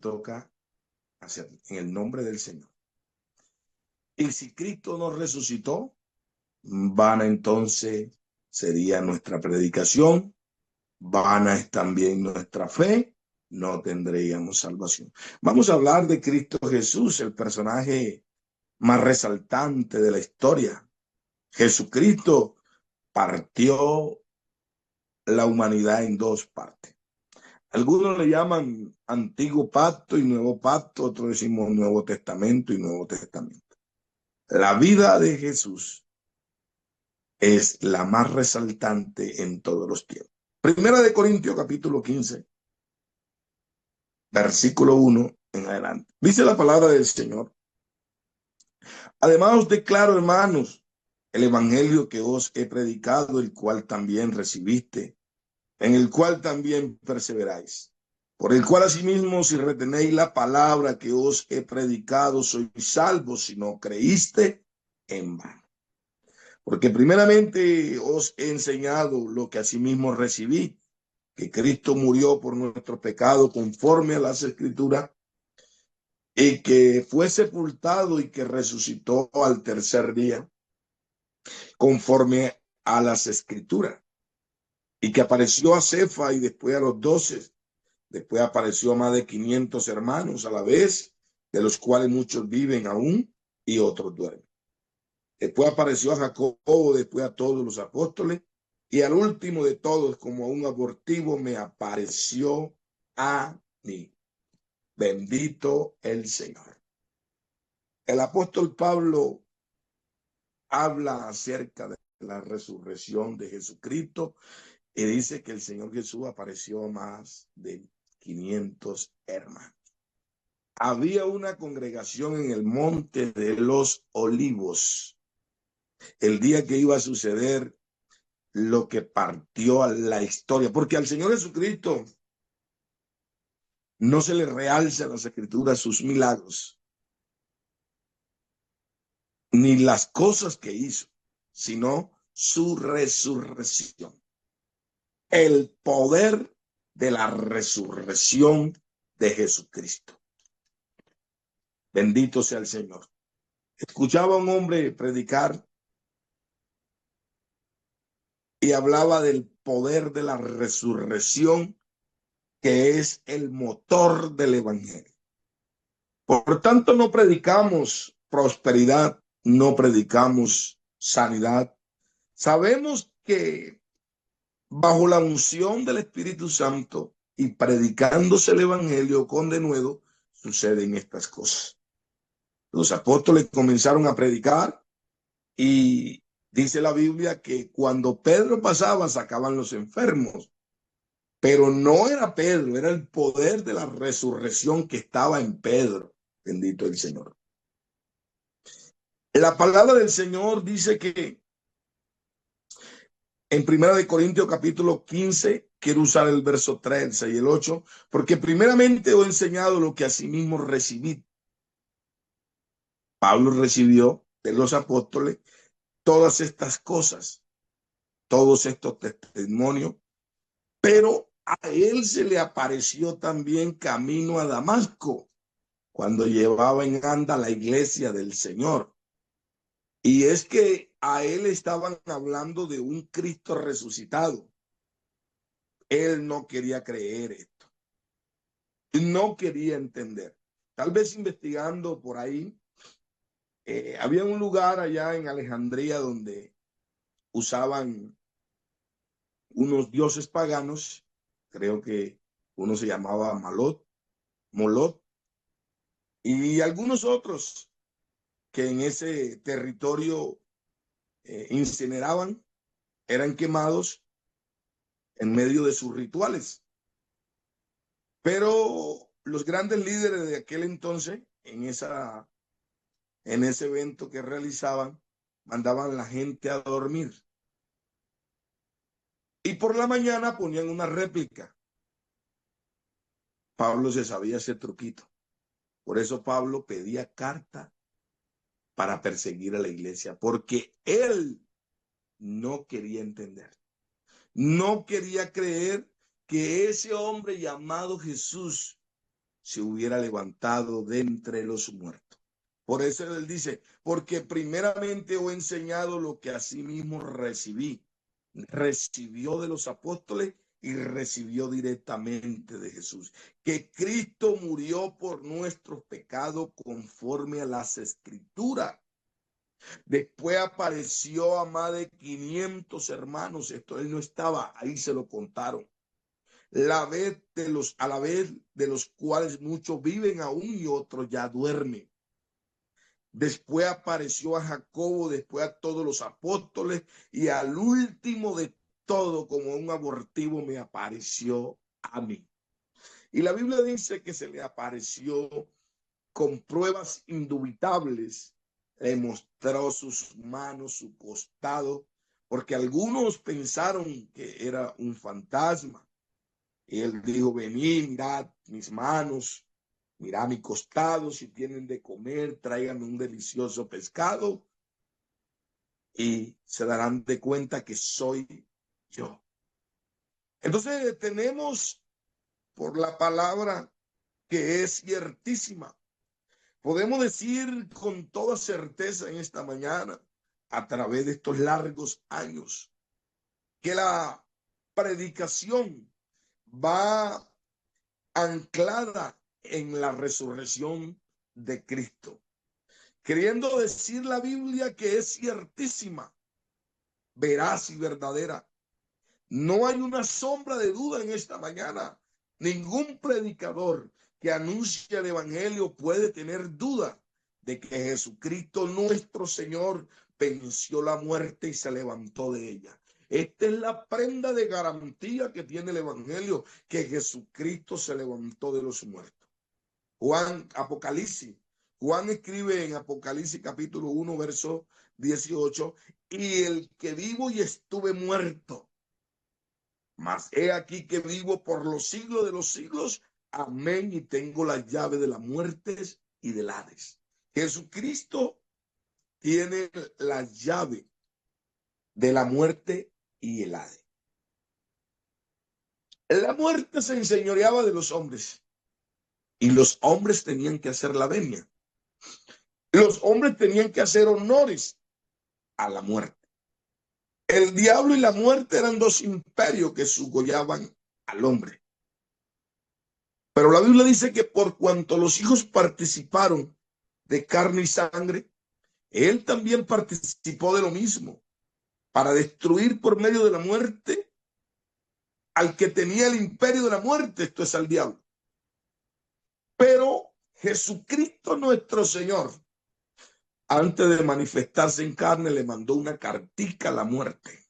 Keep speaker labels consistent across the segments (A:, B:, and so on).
A: toca hacer en el nombre del Señor. Y si Cristo nos resucitó, vana entonces sería nuestra predicación, vana es también nuestra fe, no tendríamos salvación. Vamos a hablar de Cristo Jesús, el personaje más resaltante de la historia. Jesucristo partió la humanidad en dos partes. Algunos le llaman Antiguo Pacto y Nuevo Pacto, otros decimos Nuevo Testamento y Nuevo Testamento. La vida de Jesús es la más resaltante en todos los tiempos. Primera de Corintios, capítulo 15, versículo 1 en adelante. Dice la palabra del Señor. Además os declaro, hermanos, el evangelio que os he predicado, el cual también recibiste, en el cual también perseveráis, por el cual asimismo si retenéis la palabra que os he predicado, sois salvos si no creíste en vano. Porque primeramente os he enseñado lo que asimismo recibí, que Cristo murió por nuestro pecado conforme a las Escrituras, y que fue sepultado y que resucitó al tercer día conforme a las Escrituras, y que apareció a Cefa y después a los 12. Después apareció a más de 500 hermanos a la vez, de los cuales muchos viven aún y otros duermen. Después apareció a Jacobo, después a todos los apóstoles, y al último de todos, como a un abortivo, me apareció a mí. Bendito el Señor. El apóstol Pablo habla acerca de la resurrección de Jesucristo y dice que el Señor Jesús apareció a más de 500 hermanos. Había una congregación en el Monte de los Olivos el día que iba a suceder lo que partió a la historia, porque al Señor Jesucristo no se le realza en las Escrituras sus milagros, ni las cosas que hizo, sino su resurrección. El poder de la resurrección de Jesucristo. Bendito sea el Señor. Escuchaba a un hombre predicar y hablaba del poder de la resurrección, que es el motor del evangelio. Por tanto, no predicamos prosperidad, no predicamos sanidad. Sabemos que bajo la unción del Espíritu Santo y predicándose el evangelio con denuedo, suceden estas cosas. Los apóstoles comenzaron a predicar y dice la Biblia que cuando Pedro pasaba sacaban los enfermos, pero no era Pedro, era el poder de la resurrección que estaba en Pedro. Bendito el Señor. La palabra del Señor dice que en Primera de Corintios capítulo 15, quiero usar el verso 13 y el 8, porque primeramente os he enseñado lo que asimismo recibí. Pablo recibió de los apóstoles todas estas cosas, todos estos testimonios, pero a él se le apareció también camino a Damasco, cuando llevaba en anda la iglesia del Señor. Y es que a él estaban hablando de un Cristo resucitado. Él no quería creer esto. No quería entender. Tal vez investigando por ahí, había un lugar allá en Alejandría donde usaban unos dioses paganos. Creo que uno se llamaba Molot, y algunos otros que en ese territorio incineraban, eran quemados en medio de sus rituales. Pero los grandes líderes de aquel entonces, en ese evento que realizaban, mandaban a la gente a dormir. Y por la mañana ponían una réplica. Pablo se sabía ese truquito. Por eso Pablo pedía carta para perseguir a la iglesia, porque él no quería entender. No quería creer que ese hombre llamado Jesús se hubiera levantado de entre los muertos. Por eso él dice, porque primeramente os he enseñado lo que asimismo recibí. Recibió de los apóstoles y recibió directamente de Jesús. Que Cristo murió por nuestros pecados conforme a las Escrituras. Después apareció a más de 500 hermanos. Esto él no estaba, ahí se lo contaron. A la vez de los cuales muchos viven aún y otros ya duermen. Después apareció a Jacobo, después a todos los apóstoles y al último de todo, como un abortivo, me apareció a mí. Y la Biblia dice que se le apareció con pruebas indubitables. Le mostró sus manos, su costado, porque algunos pensaron que era un fantasma. Y él dijo, venid, mirad mis manos, mirad mi costado, si tienen de comer, tráiganme un delicioso pescado y se darán de cuenta que soy yo. Entonces tenemos por la palabra que es ciertísima. Podemos decir con toda certeza en esta mañana, a través de estos largos años, que la predicación va anclada en la resurrección de Cristo. Queriendo decir la Biblia que es ciertísima, veraz y verdadera. No hay una sombra de duda en esta mañana. Ningún predicador que anuncia el evangelio puede tener duda de que Jesucristo nuestro Señor venció la muerte y se levantó de ella. Esta es la prenda de garantía que tiene el evangelio, que Jesucristo se levantó de los muertos. Juan escribe en Apocalipsis capítulo 1, verso 18, y el que vivo y estuve muerto, mas he aquí que vivo por los siglos de los siglos, amén, y tengo la llave de las muertes y del Hades. Jesucristo tiene la llave de la muerte y el Hades. La muerte se enseñoreaba de los hombres y los hombres tenían que hacer la venia. Los hombres tenían que hacer honores a la muerte. El diablo y la muerte eran dos imperios que sugollaban al hombre. Pero la Biblia dice que por cuanto los hijos participaron de carne y sangre, él también participó de lo mismo, para destruir por medio de la muerte al que tenía el imperio de la muerte, esto es al diablo. Pero Jesucristo nuestro Señor, antes de manifestarse en carne, le mandó una cartica a la muerte.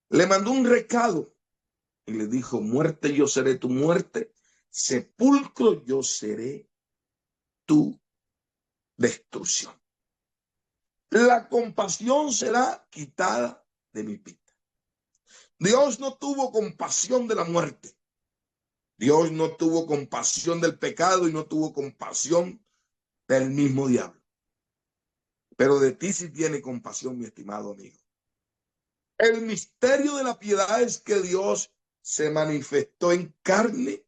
A: Le mandó un recado y le dijo, muerte, yo seré tu muerte, sepulcro, yo seré tu destrucción. La compasión será quitada de mi vida. Dios no tuvo compasión de la muerte. Dios no tuvo compasión del pecado y no tuvo compasión del mismo diablo. Pero de ti sí tiene compasión, mi estimado amigo. El misterio de la piedad es que Dios se manifestó en carne,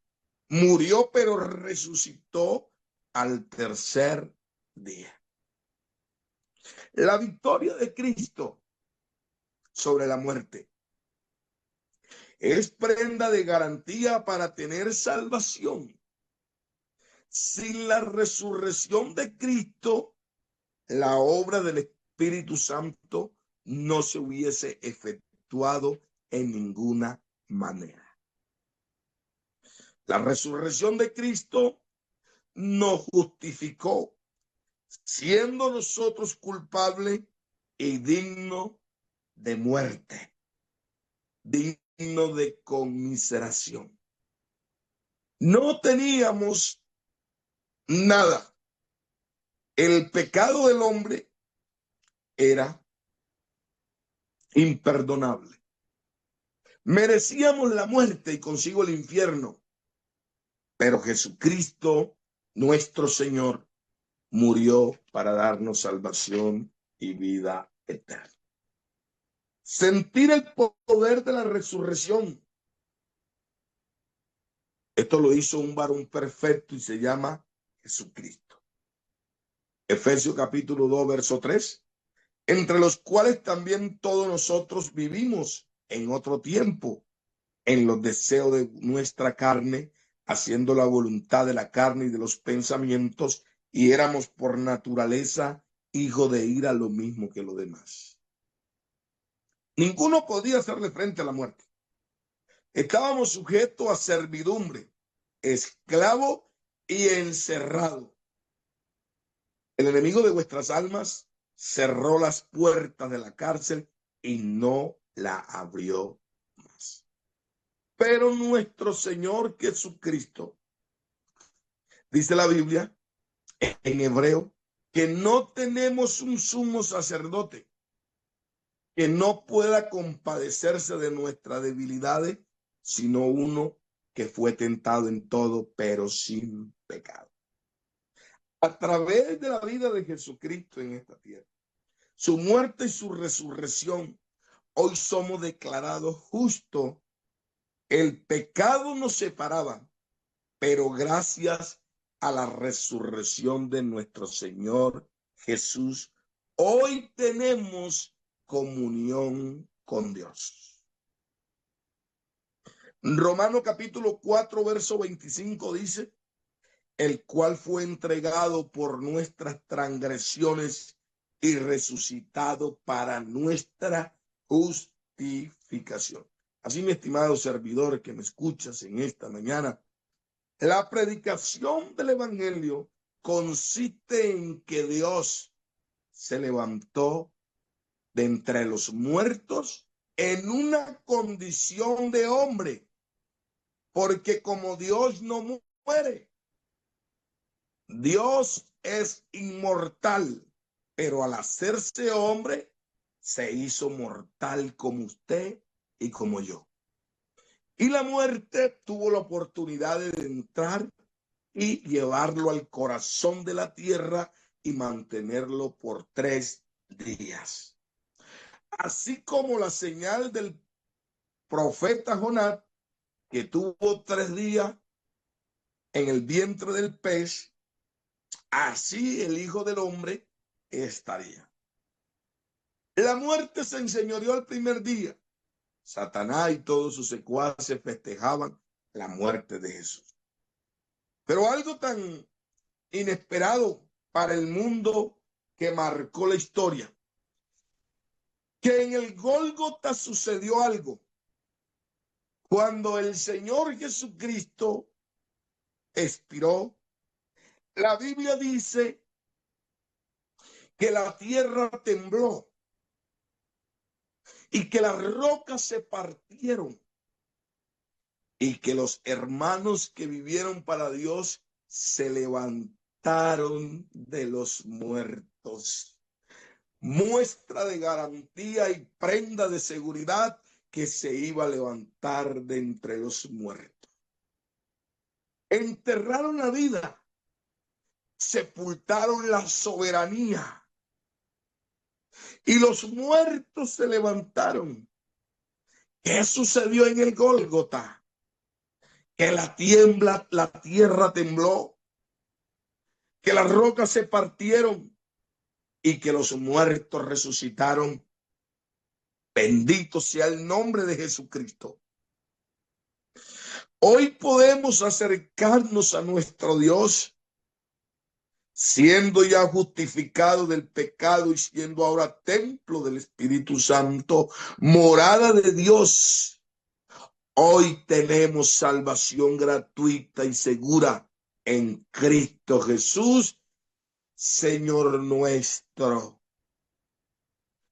A: murió, pero resucitó al tercer día. La victoria de Cristo sobre la muerte es prenda de garantía para tener salvación. Sin la resurrección de Cristo, la obra del Espíritu Santo no se hubiese efectuado en ninguna manera. La resurrección de Cristo nos justificó, siendo nosotros culpables y dignos de muerte, digno de conmiseración. No teníamos nada. El pecado del hombre era imperdonable. Merecíamos la muerte y consigo el infierno, pero Jesucristo, nuestro Señor, murió para darnos salvación y vida eterna. Sentir el poder de la resurrección Esto lo hizo un varón perfecto y se llama Jesucristo. Efesios capítulo 2, verso 3. Entre los cuales también todos nosotros vivimos en otro tiempo, en los deseos de nuestra carne, haciendo la voluntad de la carne y de los pensamientos, y éramos por naturaleza hijos de ira, lo mismo que los demás. Ninguno podía hacerle frente a la muerte. Estábamos sujetos a servidumbre, esclavo y encerrado. El enemigo de vuestras almas cerró las puertas de la cárcel y no la abrió más. Pero nuestro Señor Jesucristo, dice la Biblia en hebreo, que no tenemos un sumo sacerdote que no pueda compadecerse de nuestras debilidades, sino uno que fue tentado en todo, pero sin pecado. A través de la vida de Jesucristo en esta tierra, su muerte y su resurrección, hoy somos declarados justos. El pecado nos separaba, pero gracias a la resurrección de nuestro Señor Jesús, hoy tenemos comunión con Dios. Romano capítulo 4, verso 25 dice, el cual fue entregado por nuestras transgresiones y resucitado para nuestra justificación. Así, mi estimado servidor que me escuchas en esta mañana, la predicación del evangelio consiste en que Dios se levantó de entre los muertos en una condición de hombre, porque como Dios no muere, Dios es inmortal, pero al hacerse hombre, se hizo mortal como usted y como yo. Y la muerte tuvo la oportunidad de entrar y llevarlo al corazón de la tierra y mantenerlo por 3 días. Así como la señal del profeta Jonás, que tuvo 3 días en el vientre del pez, así el Hijo del Hombre estaría. La muerte se enseñoreó el primer día. Satanás y todos sus secuaces festejaban la muerte de Jesús. Pero algo tan inesperado para el mundo que marcó la historia, que en el Gólgota sucedió algo. Cuando el Señor Jesucristo expiró, la Biblia dice que la tierra tembló y que las rocas se partieron y que los hermanos que vivieron para Dios se levantaron de los muertos. Muestra de garantía y prenda de seguridad que se iba a levantar de entre los muertos. Enterraron la vida, sepultaron la soberanía y los muertos se levantaron. ¿Qué sucedió en el Gólgota? Que la tierra tembló, que las rocas se partieron y que los muertos resucitaron. Bendito sea el nombre de Jesucristo. Hoy podemos acercarnos a nuestro Dios, siendo ya justificado del pecado y siendo ahora templo del Espíritu Santo, morada de Dios. Hoy tenemos salvación gratuita y segura en Cristo Jesús, Señor nuestro.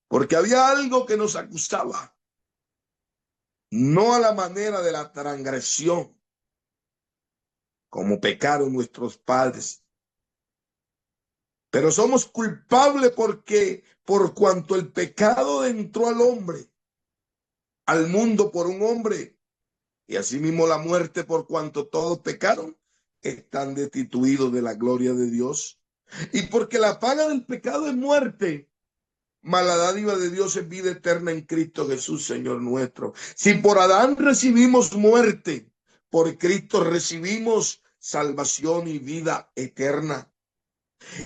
A: Porque había algo que nos acusaba, no a la manera de la transgresión, como pecaron nuestros padres, pero somos culpables porque por cuanto el pecado entró al hombre, al mundo por un hombre, y asimismo la muerte por cuanto todos pecaron, están destituidos de la gloria de Dios. Y porque la paga del pecado es muerte, mas la dádiva de Dios es vida eterna en Cristo Jesús, Señor nuestro. Si por Adán recibimos muerte, por Cristo recibimos salvación y vida eterna.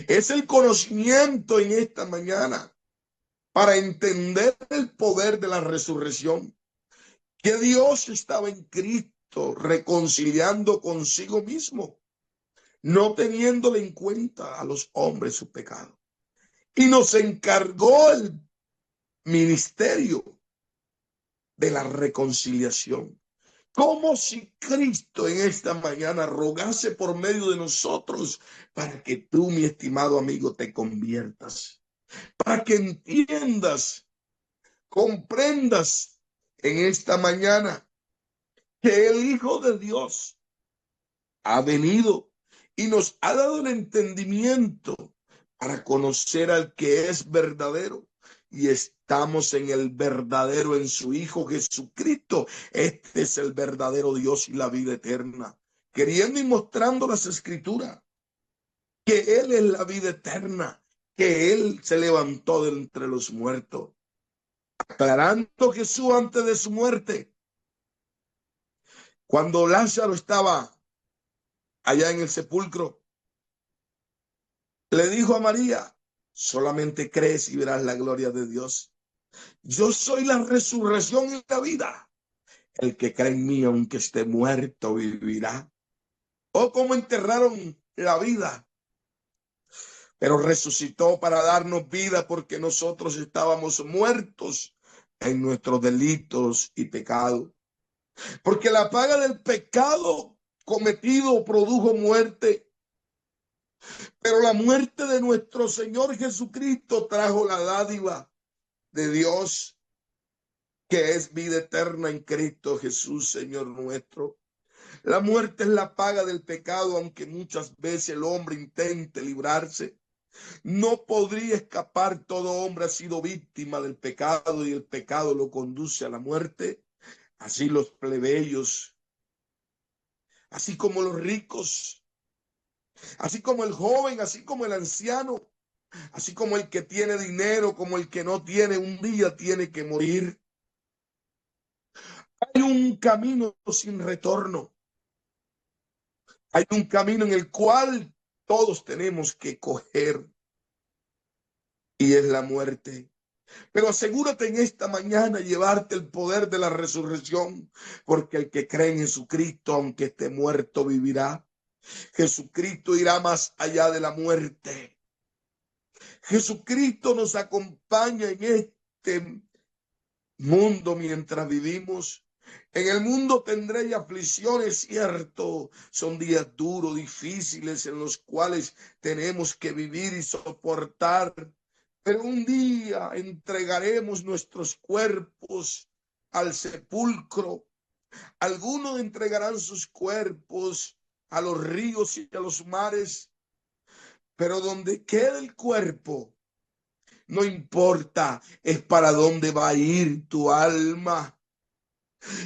A: Es el conocimiento en esta mañana para entender el poder de la resurrección, que Dios estaba en Cristo reconciliando consigo mismo, no teniéndole en cuenta a los hombres su pecado. Y nos encargó el ministerio de la reconciliación. Como si Cristo en esta mañana rogase por medio de nosotros para que tú, mi estimado amigo, te conviertas, para que entiendas, comprendas en esta mañana que el Hijo de Dios ha venido y nos ha dado el entendimiento para conocer al que es verdadero, y estamos en el verdadero, en su Hijo Jesucristo. Este es el verdadero Dios y la vida eterna, queriendo y mostrando las Escrituras que Él es la vida eterna, que Él se levantó de entre los muertos, aclarando Jesús antes de su muerte, cuando Lázaro estaba allá en el sepulcro, le dijo a María: solamente crees y verás la gloria de Dios. Yo soy la resurrección y la vida. El que cree en mí, aunque esté muerto, vivirá. O como enterraron la vida, pero resucitó para darnos vida, porque nosotros estábamos muertos en nuestros delitos y pecados. Porque la paga del pecado cometido produjo muerte, pero la muerte de nuestro Señor Jesucristo trajo la dádiva de Dios, que es vida eterna en Cristo Jesús, Señor nuestro. La muerte es la paga del pecado, aunque muchas veces el hombre intente librarse. No podría escapar. Todo hombre ha sido víctima del pecado y el pecado lo conduce a la muerte. Así los plebeyos, así como los ricos, así como el joven, así como el anciano, así como el que tiene dinero, como el que no tiene, un día tiene que morir. Hay un camino sin retorno. Hay un camino en el cual todos tenemos que coger, y es la muerte. Pero asegúrate en esta mañana llevarte el poder de la resurrección, porque el que cree en Jesucristo, aunque esté muerto, vivirá. Jesucristo irá más allá de la muerte. Jesucristo nos acompaña en este mundo mientras vivimos. En el mundo tendréis aflicciones, cierto. Son días duros, difíciles, en los cuales tenemos que vivir y soportar. Pero un día entregaremos nuestros cuerpos al sepulcro. Algunos entregarán sus cuerpos a los ríos y a los mares. Pero donde quede el cuerpo, no importa, es para dónde va a ir tu alma.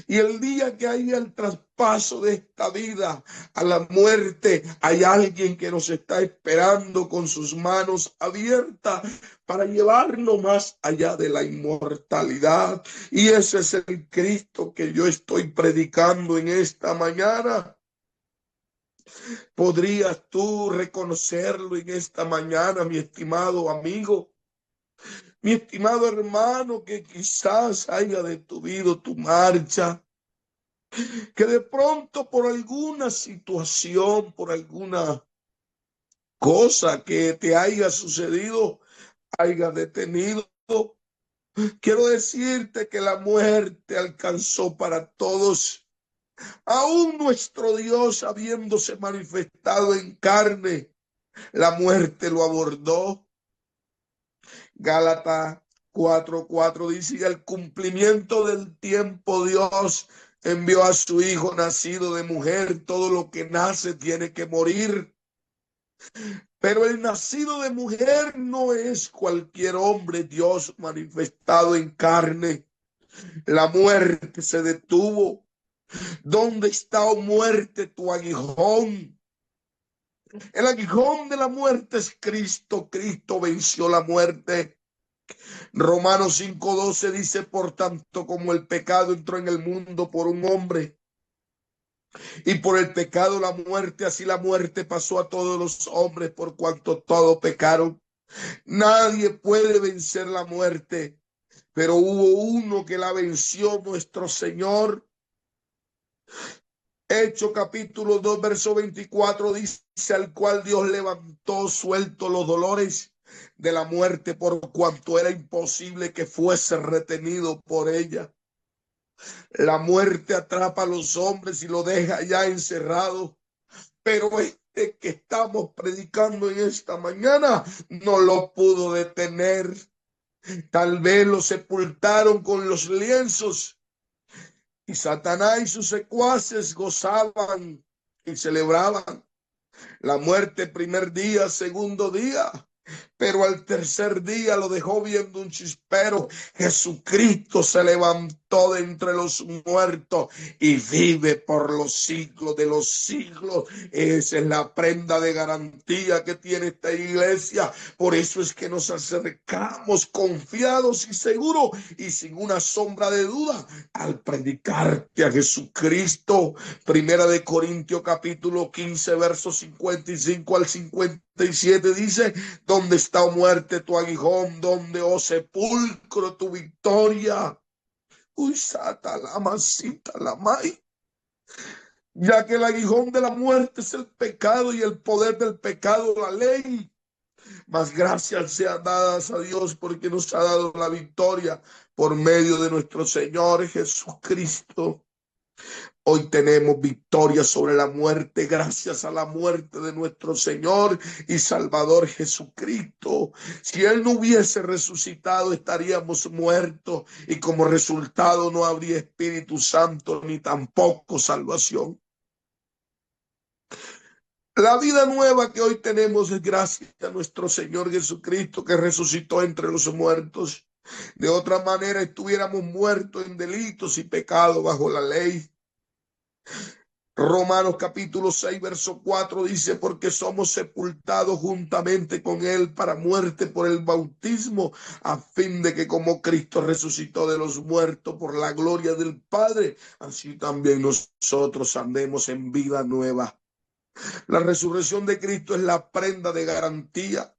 A: Y el día que haya el traspaso de esta vida a la muerte, hay alguien que nos está esperando con sus manos abiertas para llevarnos más allá de la inmortalidad. Y ese es el Cristo que yo estoy predicando en esta mañana. ¿Podrías tú reconocerlo en esta mañana, mi estimado amigo? Mi estimado hermano, que quizás haya detenido tu marcha, que de pronto por alguna situación, por alguna cosa que te haya sucedido, haya detenido. Quiero decirte que la muerte alcanzó para todos. Aún nuestro Dios, habiéndose manifestado en carne, la muerte lo abordó. Gálatas 4:4 dice: y al cumplimiento del tiempo Dios envió a su Hijo nacido de mujer. Todo lo que nace tiene que morir. Pero el nacido de mujer no es cualquier hombre, Dios manifestado en carne. La muerte se detuvo. ¿Dónde está, oh muerte, tu aguijón? El aguijón de la muerte es Cristo. Cristo venció la muerte. Romanos 5:12 dice: por tanto, como el pecado entró en el mundo por un hombre, Y por el pecado la muerte, así la muerte pasó a todos los hombres por cuanto todos pecaron. Nadie puede vencer la muerte, pero hubo uno que la venció, nuestro Señor. Hechos capítulo 2, verso 24 dice: al cual Dios levantó suelto los dolores de la muerte, por cuanto era imposible que fuese retenido por ella. La muerte atrapa a los hombres y lo deja ya encerrado, pero este que estamos predicando en esta mañana no lo pudo detener. Tal vez lo sepultaron con los lienzos y Satanás y sus secuaces gozaban y celebraban la muerte primer día, segundo día, pero al tercer día lo dejó viendo un chispero. Jesucristo se levantó de entre los muertos y vive por los siglos de los siglos. Esa es la prenda de garantía que tiene esta iglesia. Por eso es que nos acercamos confiados y seguros y sin una sombra de duda al predicarte a Jesucristo. Primera de Corintios capítulo 15, versos 55 al 57 dice: ¿dónde está, oh muerte, tu aguijón? ¿Dónde, oh sepulcro, tu victoria? Uy, sata la masita la mai. Ya que el aguijón de la muerte es el pecado y el poder del pecado la ley. Mas gracias sean dadas a Dios porque nos ha dado la victoria por medio de nuestro Señor Jesucristo. Hoy tenemos victoria sobre la muerte gracias a la muerte de nuestro Señor y Salvador Jesucristo. Si Él no hubiese resucitado, estaríamos muertos y como resultado no habría Espíritu Santo ni tampoco salvación. La vida nueva que hoy tenemos es gracias a nuestro Señor Jesucristo que resucitó entre los muertos. De otra manera estuviéramos muertos en delitos y pecados bajo la ley. Romanos capítulo 6, verso 4 dice: porque somos sepultados juntamente con él para muerte por el bautismo, a fin de que como Cristo resucitó de los muertos por la gloria del Padre, así también nosotros andemos en vida nueva. La resurrección de Cristo es la prenda de garantía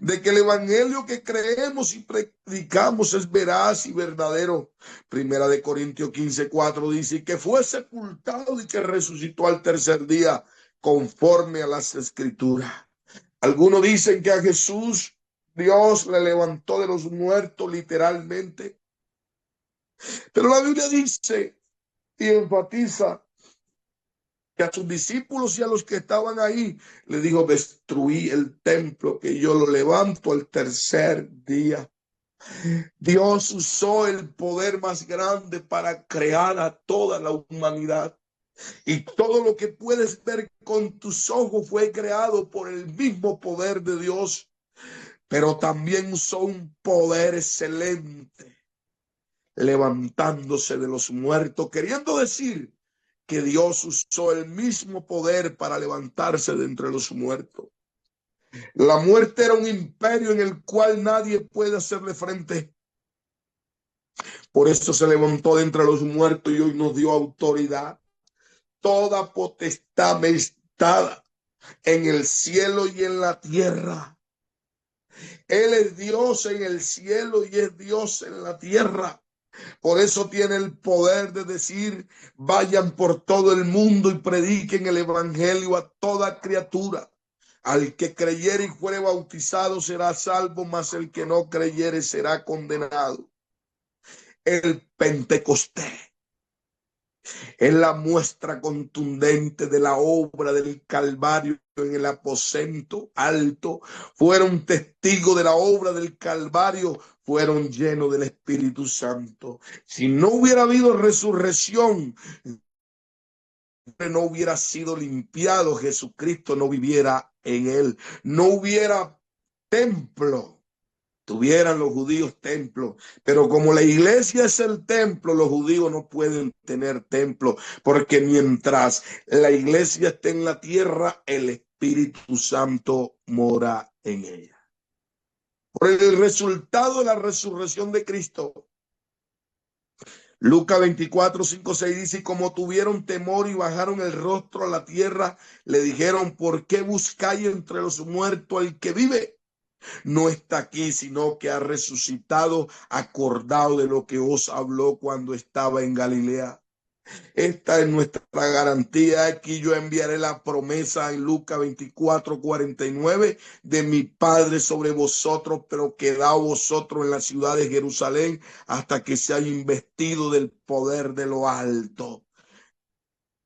A: de que el evangelio que creemos y predicamos es veraz y verdadero. Primera de Corintios 15, 4 dice: que fue sepultado y que resucitó al tercer día conforme a las escrituras. Algunos dicen que a Jesús Dios le levantó de los muertos literalmente, pero la Biblia dice y enfatiza que a sus discípulos y a los que estaban ahí le dijo: destruí el templo, que yo lo levanto al tercer día. Dios usó el poder más grande para crear a toda la humanidad. Y todo lo que puedes ver con tus ojos fue creado por el mismo poder de Dios. Pero también usó un poder excelente, levantándose de los muertos, queriendo decir que Dios usó el mismo poder para levantarse de entre los muertos. La muerte era un imperio en el cual nadie puede hacerle frente. Por eso se levantó de entre los muertos y hoy nos dio autoridad. Toda potestad me está en el cielo y en la tierra. Él es Dios en el cielo y es Dios en la tierra. Por eso tiene el poder de decir: vayan por todo el mundo y prediquen el evangelio a toda criatura. Al que creyere y fuere bautizado será salvo, mas el que no creyere será condenado. El Pentecostés es la muestra contundente de la obra del Calvario en el aposento alto. Fueron testigos de la obra del Calvario, fueron llenos del Espíritu Santo. Si no hubiera habido resurrección, no hubiera sido limpiado, Jesucristo no viviera en él, no hubiera templo. Tuvieran los judíos templo, pero como la iglesia es el templo, los judíos no pueden tener templo, porque mientras la iglesia esté en la tierra, el Espíritu Santo mora en ella. Por el resultado de la resurrección de Cristo, Lucas 24, 5, 6 dice, y como tuvieron temor y bajaron el rostro a la tierra, le dijeron, ¿por qué buscáis entre los muertos al que vive? No está aquí, sino que ha resucitado, acordado de lo que os habló cuando estaba en Galilea. Esta es nuestra garantía. Aquí yo enviaré la promesa en Lucas 24, 49 de mi Padre sobre vosotros, pero quedaos vosotros en la ciudad de Jerusalén hasta que se haya investido del poder de lo alto.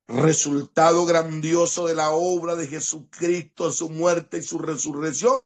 A: Resultado grandioso de la obra de Jesucristo, su muerte y su resurrección.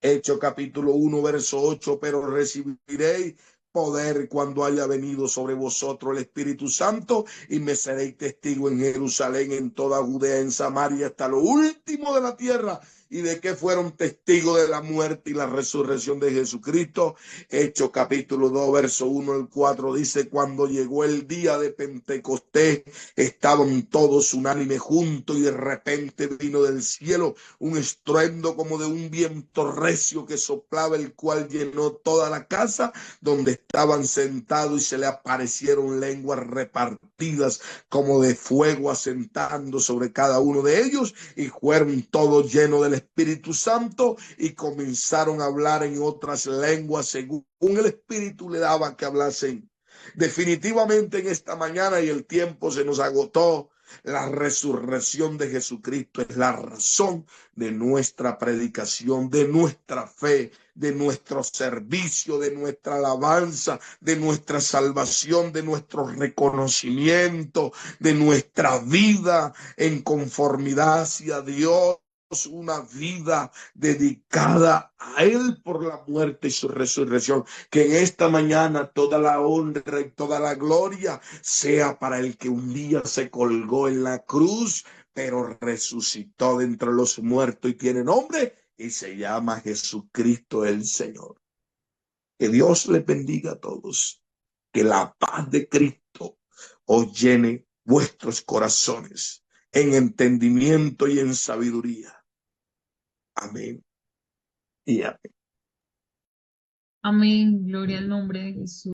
A: Hechos capítulo 1, verso 8, pero recibiréis poder cuando haya venido sobre vosotros el Espíritu Santo y me seréis testigo en Jerusalén, en toda Judea, en Samaria, hasta lo último de la tierra. ¿Y de qué fueron testigos? De la muerte y la resurrección de Jesucristo. Hechos capítulo 2, verso 1 al 4 dice, cuando llegó el día de Pentecostés, estaban todos unánime juntos y de repente vino del cielo un estruendo como de un viento recio que soplaba, el cual llenó toda la casa donde estaban sentados, y se le aparecieron lenguas repartidas como de fuego asentando sobre cada uno de ellos, y fueron todos llenos del Espíritu Santo y comenzaron a hablar en otras lenguas según el Espíritu le daba que hablasen. Definitivamente en esta mañana, y el tiempo se nos agotó, la resurrección de Jesucristo es la razón de nuestra predicación, de nuestra fe, de nuestro servicio, de nuestra alabanza, de nuestra salvación, de nuestro reconocimiento, de nuestra vida en conformidad hacia Dios, una vida dedicada a Él por la muerte y su resurrección. Que en esta mañana toda la honra y toda la gloria sea para el que un día se colgó en la cruz, pero resucitó de entre los muertos y tiene nombre y se llama Jesucristo el Señor. Que Dios les bendiga a todos. Que la paz de Cristo os llene vuestros corazones en entendimiento y en sabiduría. Amén y amén.
B: Amén. Gloria al nombre de Jesús.